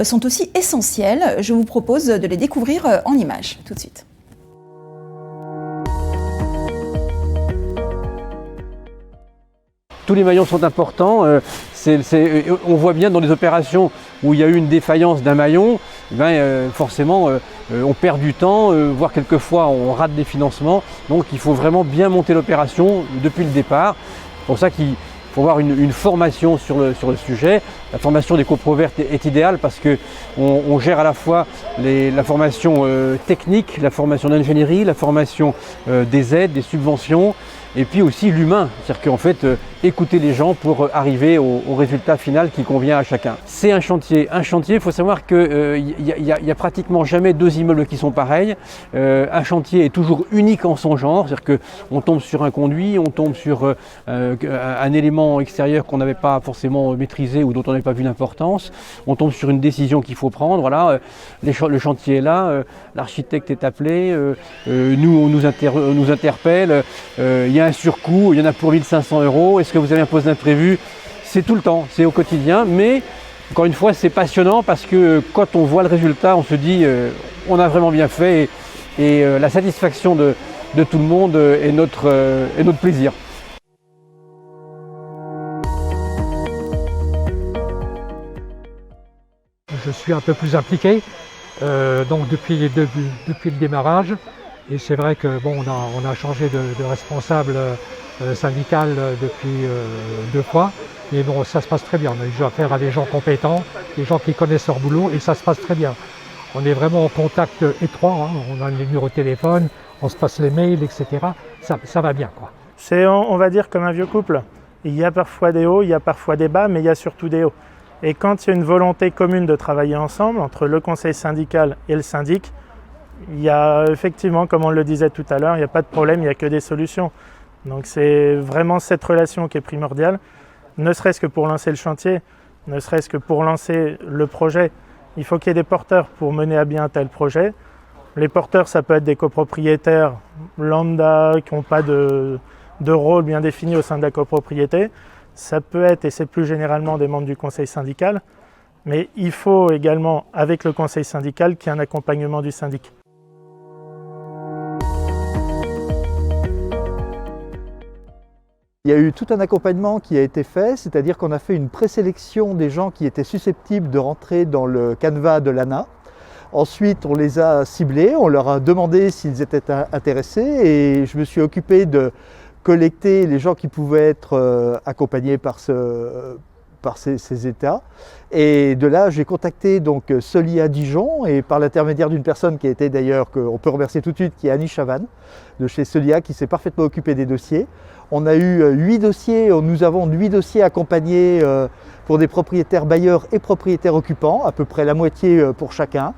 sont aussi essentiels. Je vous propose de les découvrir en images tout de suite. Tous les maillons sont importants. On voit bien dans les opérations où il y a eu une défaillance d'un maillon, forcément on perd du temps, voire quelquefois on rate des financements. Donc il faut vraiment bien monter l'opération depuis le départ. C'est pour ça qu'il faut avoir une formation sur le sujet. La formation des coprovertes est idéale parce qu'on gère à la fois la formation technique, la formation d'ingénierie, la formation des aides, des subventions, et puis aussi l'humain, c'est-à-dire qu'en fait, écouter les gens pour arriver au résultat final qui convient à chacun. C'est un chantier. Un chantier, il faut savoir qu'il y a pratiquement jamais deux immeubles qui sont pareils. Un chantier est toujours unique en son genre, c'est-à-dire qu'on tombe sur un conduit, on tombe sur un élément extérieur qu'on n'avait pas forcément maîtrisé ou dont on n'avait pas vu l'importance. On tombe sur une décision qu'il faut prendre. Voilà, le chantier est là, l'architecte est appelé, nous on nous interpelle. Il y a un surcoût, il y en a pour 1 500 €. Est-ce que vous avez un poste d'imprévu? C'est tout le temps, c'est au quotidien, mais encore une fois, c'est passionnant parce que quand on voit le résultat, on se dit on a vraiment bien fait et la satisfaction de tout le monde est notre plaisir. Je suis un peu plus impliqué donc depuis le démarrage. Et c'est vrai que on a changé de responsable syndical depuis 2 fois. Mais bon, ça se passe très bien. On a eu affaire à des gens compétents, des gens qui connaissent leur boulot et ça se passe très bien. On est vraiment en contact étroit. On a les numéros de téléphone, on se passe les mails, etc. Ça va bien, quoi. C'est, on va dire, comme un vieux couple. Il y a parfois des hauts, il y a parfois des bas, mais il y a surtout des hauts. Et quand il y a une volonté commune de travailler ensemble entre le conseil syndical et le syndic, il y a effectivement, comme on le disait tout à l'heure, il n'y a pas de problème, il n'y a que des solutions. Donc c'est vraiment cette relation qui est primordiale, ne serait-ce que pour lancer le chantier, ne serait-ce que pour lancer le projet. Il faut qu'il y ait des porteurs pour mener à bien un tel projet. Les porteurs, ça peut être des copropriétaires lambda qui n'ont pas de rôle bien défini au sein de la copropriété. Ça peut être, et c'est plus généralement, des membres du conseil syndical. Mais il faut également, avec le conseil syndical, qu'il y ait un accompagnement du syndic. Il y a eu tout un accompagnement qui a été fait, c'est-à-dire qu'on a fait une présélection des gens qui étaient susceptibles de rentrer dans le canevas de l'ANA. Ensuite, on les a ciblés, on leur a demandé s'ils étaient intéressés et je me suis occupé de collecter les gens qui pouvaient être accompagnés par ces États. Et de là, j'ai contacté donc Solia Dijon et par l'intermédiaire d'une personne qui a été d'ailleurs, qu'on peut remercier tout de suite, qui est Annie Chavannes de chez Solia, qui s'est parfaitement occupée des dossiers. On a eu 8 dossiers, nous avons 8 dossiers accompagnés pour des propriétaires bailleurs et propriétaires occupants, à peu près la moitié pour chacun.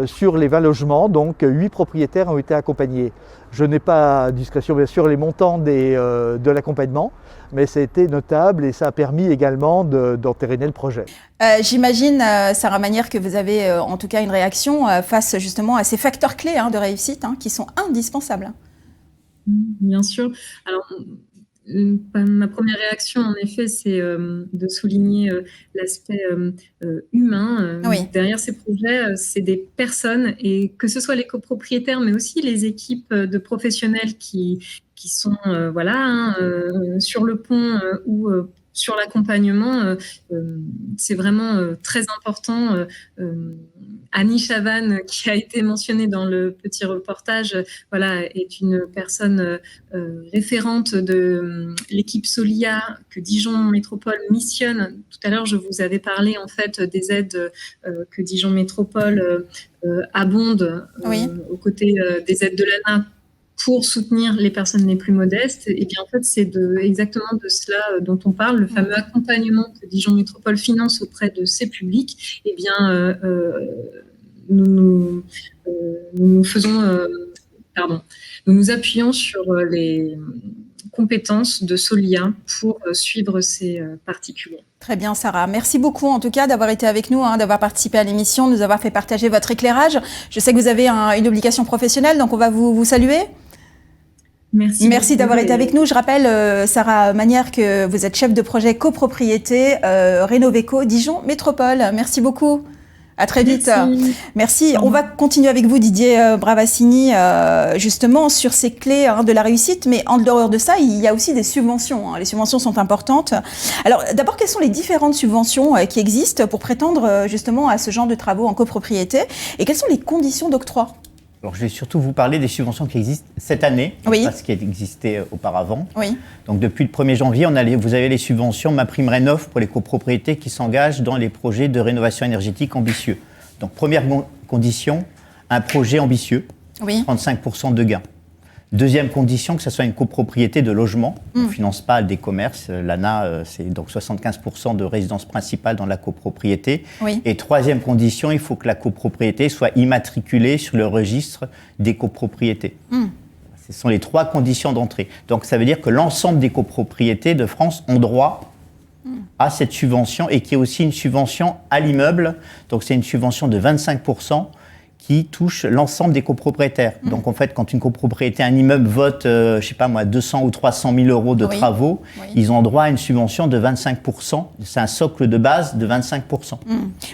Sur les 20 logements, donc 8 propriétaires ont été accompagnés. Je n'ai pas à discrétion bien sûr les montants de l'accompagnement, mais ça a été notable et ça a permis également d'entériner le projet. J'imagine, Sarah Manière, que vous avez en tout cas une réaction face justement à ces facteurs clés de réussite qui sont indispensables. Bien sûr. Alors, ma première réaction, en effet, c'est de souligner l'aspect humain. Oui. Derrière ces projets, c'est des personnes, et que ce soit les copropriétaires, mais aussi les équipes de professionnels qui sont sur le pont ou sur l'accompagnement. C'est vraiment très important. Annie Chavannes, qui a été mentionnée dans le petit reportage, est une personne référente de l'équipe Solia que Dijon Métropole missionne. Tout à l'heure, je vous avais parlé en fait des aides que Dijon Métropole abonde aux côtés des aides de l'ANA pour soutenir les personnes les plus modestes. Et bien en fait, c'est exactement de cela dont on parle, le fameux accompagnement que Dijon Métropole finance auprès de ses publics. Eh bien, nous nous appuyons sur les compétences de Solia pour suivre ces particuliers. Très bien, Sarah. Merci beaucoup, en tout cas, d'avoir été avec nous, d'avoir participé à l'émission, de nous avoir fait partager votre éclairage. Je sais que vous avez une obligation professionnelle, donc on va vous saluer. Merci d'avoir été avec nous. Je rappelle, Sarah Manière, que vous êtes chef de projet copropriété Rénovéco Dijon Métropole. Merci beaucoup. À très vite. Merci. On va continuer avec vous, Didier Bravassini, justement sur ces clés de la réussite. Mais en dehors de ça, il y a aussi des subventions. Les subventions sont importantes. Alors, d'abord, quelles sont les différentes subventions qui existent pour prétendre justement à ce genre de travaux en copropriété? Et quelles sont les conditions d'octroi? Alors, je vais surtout vous parler des subventions qui existent cette année, pas ce qui existait auparavant. Oui. Donc, depuis le 1er janvier, vous avez les subventions MaPrimeRénov' pour les copropriétés qui s'engagent dans les projets de rénovation énergétique ambitieux. Donc, première condition, un projet ambitieux, 35% de gains. Deuxième condition, que ce soit une copropriété de logement. On ne finance pas des commerces. L'ANA, c'est donc 75% de résidence principale dans la copropriété. Oui. Et troisième condition, il faut que la copropriété soit immatriculée sur le registre des copropriétés. Ce sont les 3 conditions d'entrée. Donc ça veut dire que l'ensemble des copropriétés de France ont droit à cette subvention et qui est aussi une subvention à l'immeuble. Donc c'est une subvention de 25%. Qui touche l'ensemble des copropriétaires. Donc en fait, quand une copropriété, un immeuble vote, 200 ou 300 000 euros de travaux, ils ont droit à une subvention de 25%. C'est un socle de base de 25%.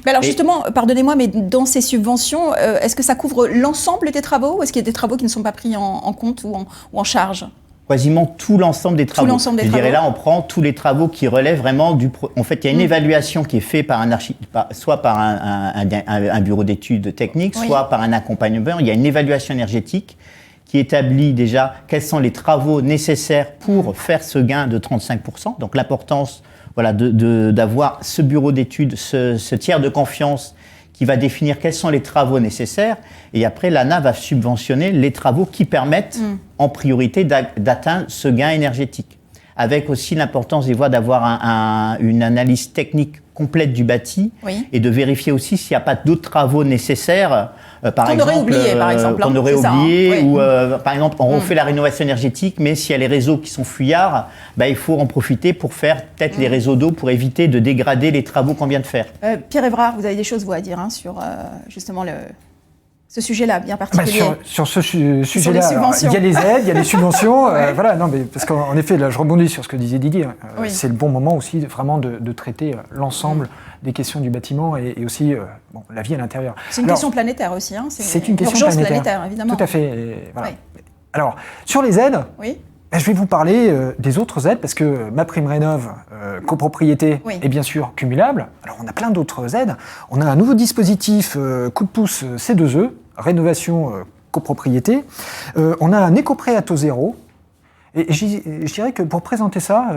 Mais alors justement, pardonnez-moi, mais dans ces subventions, est-ce que ça couvre l'ensemble des travaux ou est-ce qu'il y a des travaux qui ne sont pas pris en compte ou en charge? Quasiment tout l'ensemble des travaux. Je dirais là, on prend tous les travaux qui relèvent vraiment du... En fait, il y a une évaluation qui est faite par soit par un bureau d'études techniques, soit par un accompagnement. Il y a une évaluation énergétique qui établit déjà quels sont les travaux nécessaires pour faire ce gain de 35%. Donc l'importance d'avoir ce bureau d'études, ce tiers de confiance qui va définir quels sont les travaux nécessaires. Et après, l'ANA va subventionner les travaux qui permettent en priorité d'atteindre ce gain énergétique. Avec aussi l'importance d'avoir une analyse technique complète du bâti et de vérifier aussi s'il n'y a pas d'autres travaux nécessaires. Qu'on aurait oublié, par exemple. Par exemple, on fait la rénovation énergétique, mais s'il y a les réseaux qui sont fuyards, il faut en profiter pour faire peut-être les réseaux d'eau pour éviter de dégrader les travaux qu'on vient de faire. Pierre Évrard, vous avez des choses à dire sur justement le... ce sujet-là, bien particulier. Sur ce sujet-là, il y a les aides, il y a les subventions. Voilà, non, mais parce qu'en effet, là, je rebondis sur ce que disait Didier. C'est le bon moment aussi vraiment de traiter l'ensemble des questions du bâtiment et aussi la vie à l'intérieur. C'est une question planétaire aussi. Hein, c'est une question planétaire, évidemment. Tout à fait. Voilà. Alors, sur les aides, je vais vous parler des autres aides parce que MaPrimeRénov', copropriété, est bien sûr cumulable. Alors, on a plein d'autres aides. On a un nouveau dispositif coup de pouce C2E, rénovation copropriété. On a un éco-prêt à taux zéro. Et je dirais que pour présenter ça,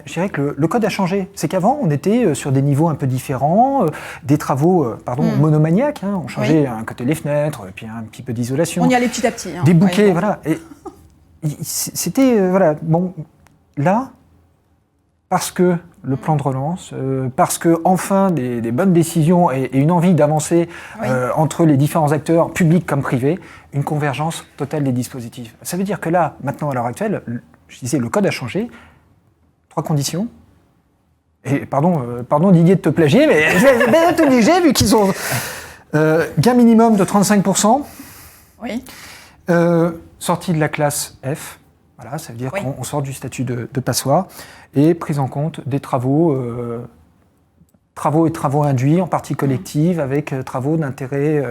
je dirais que le code a changé. C'est qu'avant, on était sur des niveaux un peu différents, des travaux monomaniaques. Hein. On changeait un côté les fenêtres, puis un petit peu d'isolation. On y allait petit à petit. Hein. Des bouquets, voilà. Et c'était, bon, là, parce que le plan de relance, parce que enfin des bonnes décisions et une envie d'avancer entre les différents acteurs, publics comme privés, une convergence totale des dispositifs. Ça veut dire que là, maintenant, à l'heure actuelle, je disais, le code a changé. 3 conditions. Et pardon Didier de te plagier, mais je vais être obligé vu qu'ils ont gain minimum de 35%. Oui. Sortie de la classe F. Voilà, ça veut dire qu'on sort du statut de passoire et prise en compte des travaux induits en partie collective avec travaux d'intérêt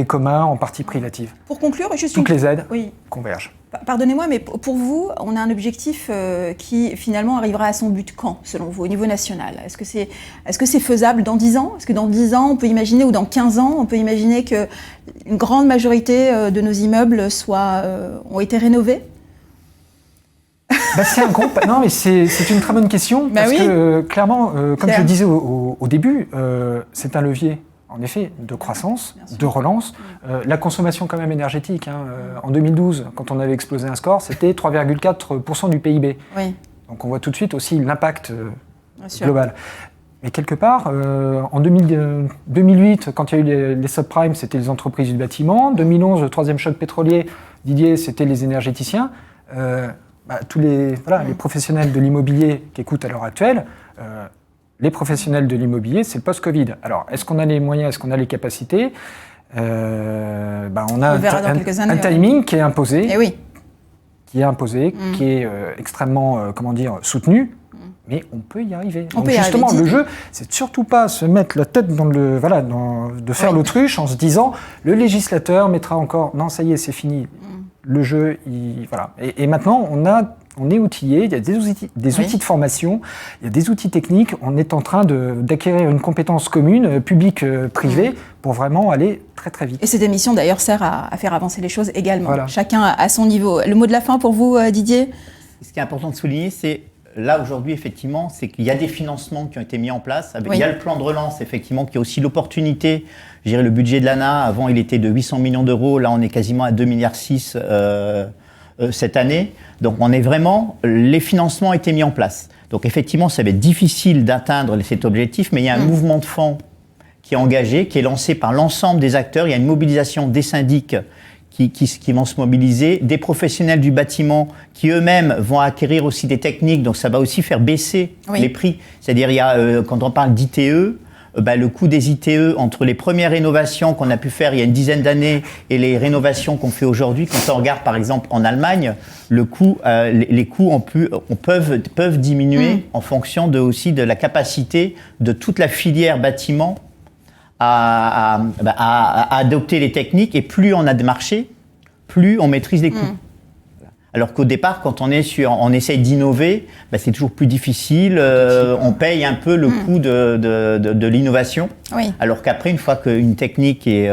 commun en partie privative. Pour conclure, toutes les aides convergent. Pardonnez-moi, mais pour vous, on a un objectif qui finalement arrivera à son but quand, selon vous, au niveau national ? Est-ce que c'est faisable dans 10 ans ? Est-ce que dans 10 ans, on peut imaginer, ou dans 15 ans, on peut imaginer qu'une grande majorité de nos immeubles ont été rénovés ? Non, mais c'est une très bonne question, parce que clairement, comme je le disais au début, c'est un levier. En effet, de croissance, de relance. La consommation quand même énergétique, en 2012, quand on avait explosé un score, c'était 3,4% du PIB. Oui. Donc on voit tout de suite aussi l'impact global. Mais quelque part, en 2008, quand il y a eu les subprimes, c'était les entreprises du bâtiment. 2011, le troisième choc pétrolier, Didier, c'était les énergéticiens. Tous les professionnels de l'immobilier qui écoutent à l'heure actuelle, les professionnels de l'immobilier, c'est le post-Covid. Alors, est-ce qu'on a les moyens, est-ce qu'on a les capacités ? On a un timing qui est imposé, qui est extrêmement, soutenu, mais on peut y arriver. Donc justement, le jeu, c'est surtout pas se mettre la tête dans de faire l'autruche en se disant, le législateur mettra encore, non, ça y est, c'est fini. Le jeu, Et maintenant, on est outillé, il y a des outils de formation, il y a des outils techniques, on est en train d'acquérir une compétence commune, publique-privée, pour vraiment aller très très vite. Et cette émission d'ailleurs sert à faire avancer les choses également, chacun à son niveau. Le mot de la fin pour vous, Didier ? Ce qui est important de souligner, c'est là aujourd'hui effectivement, c'est qu'il y a des financements qui ont été mis en place. Il y a le plan de relance effectivement qui a aussi l'opportunité, je dirais le budget de l'ANA, avant il était de 800 millions d'euros, là on est quasiment à 2,6 milliards cette année. Donc on est vraiment, les financements ont été mis en place. Donc effectivement, ça va être difficile d'atteindre cet objectif, mais il y a un mouvement de fond qui est engagé, qui est lancé par l'ensemble des acteurs. Il y a une mobilisation des syndics qui vont se mobiliser, des professionnels du bâtiment qui eux-mêmes vont acquérir aussi des techniques, donc ça va aussi faire baisser les prix. C'est-à-dire, il y a, quand on parle d'ITE, le coût des ITE entre les premières rénovations qu'on a pu faire il y a une dizaine d'années et les rénovations qu'on fait aujourd'hui, quand on regarde par exemple en Allemagne, le coût, les coûts peuvent diminuer en fonction aussi de la capacité de toute la filière bâtiment à adopter les techniques, et plus on a de marché, plus on maîtrise les coûts. Alors qu'au départ, quand on essaye d'innover, c'est toujours plus difficile, on paye un peu le coût de l'innovation, alors qu'après, une fois qu'une technique est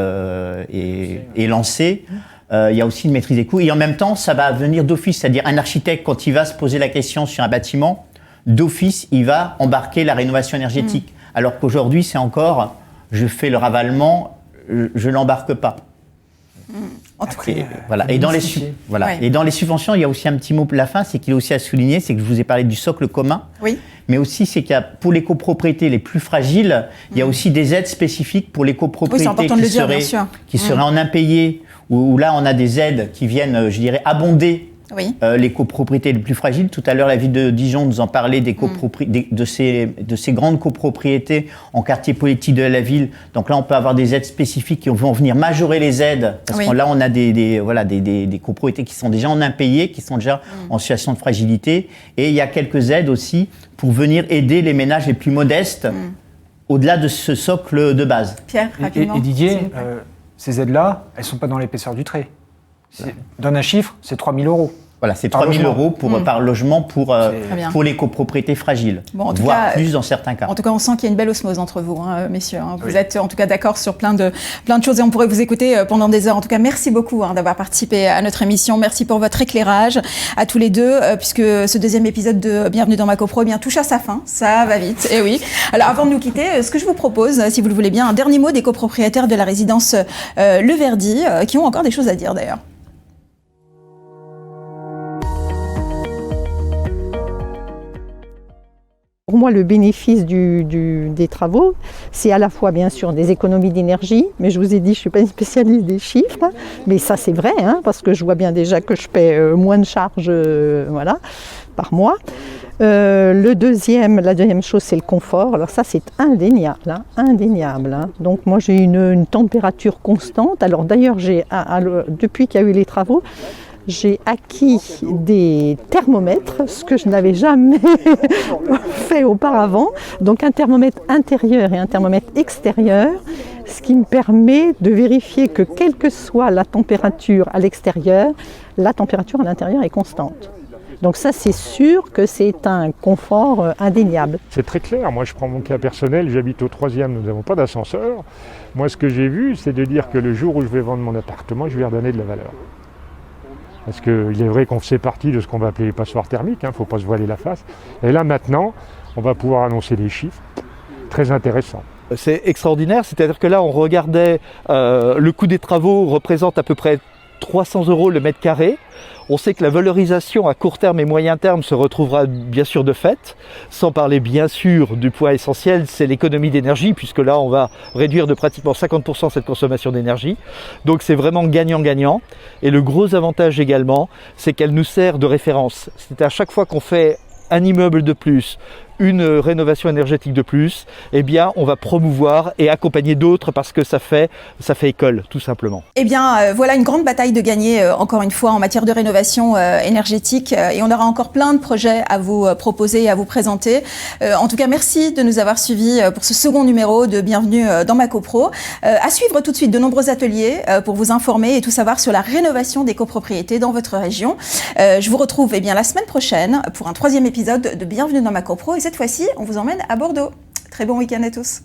lancée, il y a aussi une maîtrise des coûts, et en même temps, ça va venir d'office, c'est-à-dire un architecte, quand il va se poser la question sur un bâtiment, d'office, il va embarquer la rénovation énergétique, alors qu'aujourd'hui, c'est encore... je fais le ravalement, je ne l'embarque pas. Et dans les subventions, il y a aussi un petit mot pour la fin, c'est qu'il est aussi à souligner, c'est que je vous ai parlé du socle commun, mais aussi c'est qu'il y a, pour les copropriétés les plus fragiles, il y a aussi des aides spécifiques pour les copropriétés qui seraient en impayé, où là on a des aides qui viennent, je dirais, abonder les copropriétés les plus fragiles. Tout à l'heure, la ville de Dijon nous en parlait de ces grandes copropriétés en quartier politique de la ville. Donc là, on peut avoir des aides spécifiques qui vont venir majorer les aides. Parce que là, on a des copropriétés qui sont déjà en impayés, qui sont déjà en situation de fragilité. Et il y a quelques aides aussi pour venir aider les ménages les plus modestes au-delà de ce socle de base. Pierre, rapidement. Et Didier, ces aides-là, elles ne sont pas dans l'épaisseur du trait. Donne un chiffre, c'est 3 000 €. Voilà, c'est 3 000 € par logement pour les copropriétés fragiles, voire plus dans certains cas. En tout cas, on sent qu'il y a une belle osmose entre vous, messieurs. Vous êtes en tout cas d'accord sur plein de choses et on pourrait vous écouter pendant des heures. En tout cas, merci beaucoup d'avoir participé à notre émission. Merci pour votre éclairage à tous les deux, puisque ce deuxième épisode de Bienvenue dans ma copro touche à sa fin. Ça va vite, et oui. Alors, avant de nous quitter, ce que je vous propose, si vous le voulez bien, un dernier mot des copropriétaires de la résidence Le Verdi, qui ont encore des choses à dire d'ailleurs. Pour moi, le bénéfice des travaux, c'est à la fois bien sûr des économies d'énergie, mais je vous ai dit, je ne suis pas une spécialiste des chiffres, mais ça c'est vrai, parce que je vois bien déjà que je paie moins de charges par mois. La deuxième chose, c'est le confort. Alors ça, c'est indéniable, indéniable. Donc moi, j'ai une température constante. Alors d'ailleurs, depuis qu'il y a eu les travaux, j'ai acquis des thermomètres, ce que je n'avais jamais fait auparavant. Donc un thermomètre intérieur et un thermomètre extérieur, ce qui me permet de vérifier que quelle que soit la température à l'extérieur, la température à l'intérieur est constante. Donc ça, c'est sûr que c'est un confort indéniable. C'est très clair. Moi, je prends mon cas personnel. J'habite au 3e, nous n'avons pas d'ascenseur. Moi, ce que j'ai vu, c'est de dire que le jour où je vais vendre mon appartement, je vais redonner de la valeur. Parce qu'il est vrai qu'on fait partie de ce qu'on va appeler les passoires thermiques, il ne faut pas se voiler la face. Et là maintenant, on va pouvoir annoncer des chiffres très intéressants. C'est extraordinaire, c'est-à-dire que là on regardait, le coût des travaux représente à peu près 300 € le mètre carré. On sait que la valorisation à court terme et moyen terme se retrouvera bien sûr de fait, sans parler bien sûr du point essentiel, c'est l'économie d'énergie, puisque là on va réduire de pratiquement 50% cette consommation d'énergie. Donc c'est vraiment gagnant-gagnant. Et le gros avantage également, c'est qu'elle nous sert de référence. C'est à chaque fois qu'on fait un immeuble de plus, une rénovation énergétique de plus, eh bien on va promouvoir et accompagner d'autres parce que ça fait école, tout simplement. Eh bien voilà une grande bataille de gagner encore une fois en matière de rénovation énergétique et on aura encore plein de projets à vous proposer et à vous présenter. En tout cas, merci de nous avoir suivis pour ce second numéro de Bienvenue dans ma copro. À suivre tout de suite de nombreux ateliers pour vous informer et tout savoir sur la rénovation des copropriétés dans votre région. Je vous retrouve la semaine prochaine pour un 3e épisode de Bienvenue dans ma copro. Et cette fois-ci, on vous emmène à Bordeaux. Très bon week-end à tous.